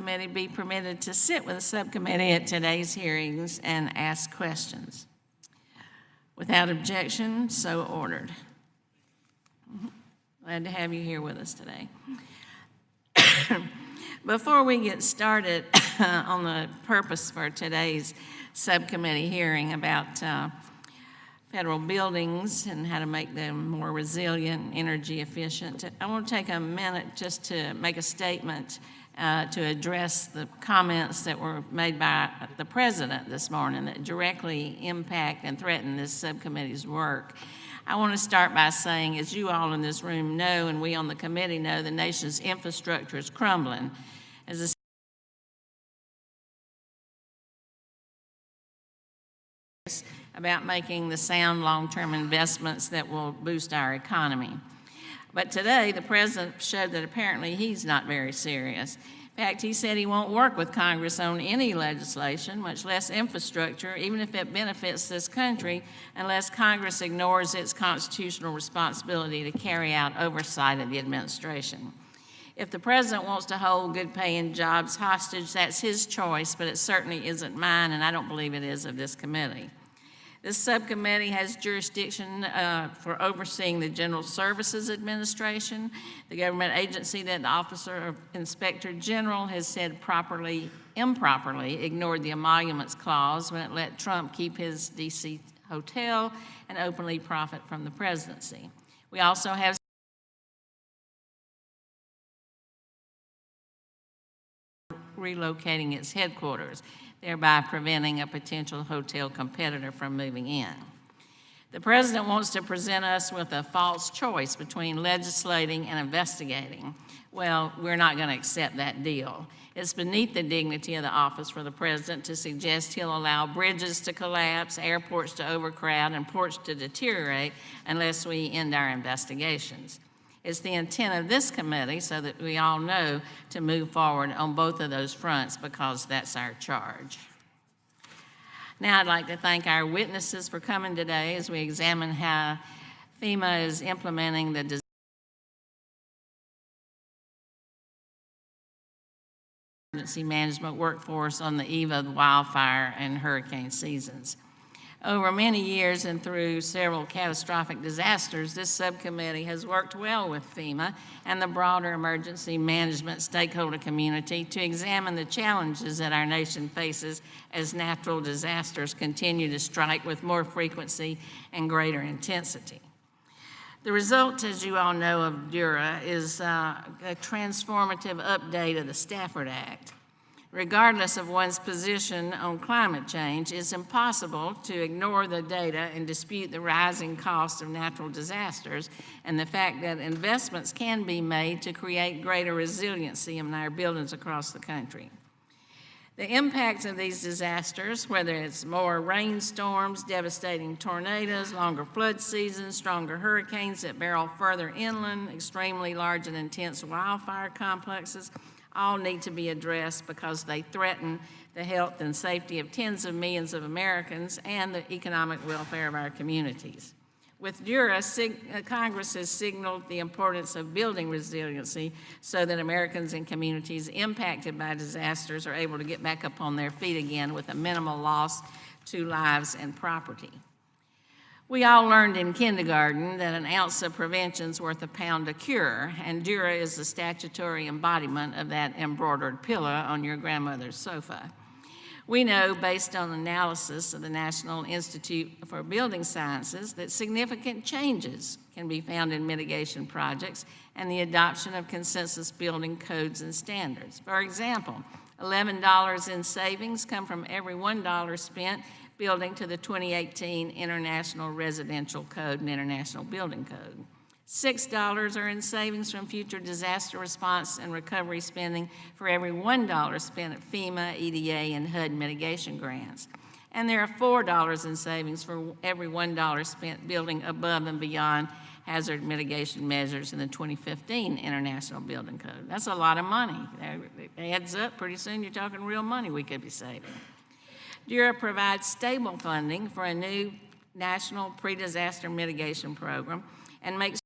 subcommittee be permitted to sit with the subcommittee at today's hearings and ask questions? Without objection, so ordered. Glad to have you here with us today. Before we get started on the purpose for today's subcommittee hearing about federal buildings and how to make them more resilient and energy efficient, I want to take a minute just to make a statement to address the comments that were made by the President this morning that directly impact and threaten this subcommittee's work. I want to start by saying, as you all in this room know, and we on the committee know, the nation's infrastructure is crumbling. As about making the sound long-term investments that will boost our economy. But today, the President showed that apparently he's not very serious. In fact, he said he won't work with Congress on any legislation, much less infrastructure, even if it benefits this country, unless Congress ignores its constitutional responsibility to carry out oversight of the administration. If the President wants to hold good-paying jobs hostage, that's his choice, but it certainly isn't mine, and I don't believe it is of this committee. This subcommittee has jurisdiction for overseeing the General Services Administration, the government agency that the Office of Inspector General has said improperly ignored the Emoluments Clause when it let Trump keep his D.C. hotel and openly profit from the presidency. We also have relocating its headquarters, thereby preventing a potential hotel competitor from moving in. The President wants to present us with a false choice between legislating and investigating. Well, we're not going to accept that deal. It's beneath the dignity of the office for the President to suggest he'll allow bridges to collapse, airports to overcrowd, and ports to deteriorate unless we end our investigations. It's the intent of this committee, so that we all know, to move forward on both of those fronts because that's our charge. Now I'd like to thank our witnesses for coming today as we examine how FEMA is implementing the emergency management workforce on the eve of wildfire and hurricane seasons. Over many years and through several catastrophic disasters, this subcommittee has worked well with FEMA and the broader emergency management stakeholder community to examine the challenges that our nation faces as natural disasters continue to strike with more frequency and greater intensity. The result, as you all know, of DRRA is a transformative update of the Stafford Act. Regardless of one's position on climate change, it's impossible to ignore the data and dispute the rising cost of natural disasters and the fact that investments can be made to create greater resiliency in our buildings across the country. The impacts of these disasters, whether it's more rainstorms, devastating tornadoes, longer flood seasons, stronger hurricanes that barrel further inland, extremely large and intense wildfire complexes, all need to be addressed because they threaten the health and safety of tens of millions of Americans and the economic welfare of our communities. With DRRA, Congress has signaled the importance of building resiliency so that Americans and communities impacted by disasters are able to get back up on their feet again with a minimal loss to lives and property. We all learned in kindergarten that an ounce of prevention is worth a pound of cure, and DRRA is the statutory embodiment of that embroidered pillow on your grandmother's sofa. We know, based on analysis of the National Institute for Building Sciences, that significant changes can be found in mitigation projects and the adoption of consensus building codes and standards. For example, $11 in savings come from every $1 spent building to the 2018 International Residential Code and International Building Code. $6 are in savings from future disaster response and recovery spending for every $1 spent at FEMA, EDA, and HUD mitigation grants. And there are $4 in savings for every $1 spent building above and beyond hazard mitigation measures in the 2015 International Building Code. That's a lot of money. It adds up. Pretty soon you're talking real money we could be saving. DRRA provides stable funding for a new national pre-disaster mitigation program and makes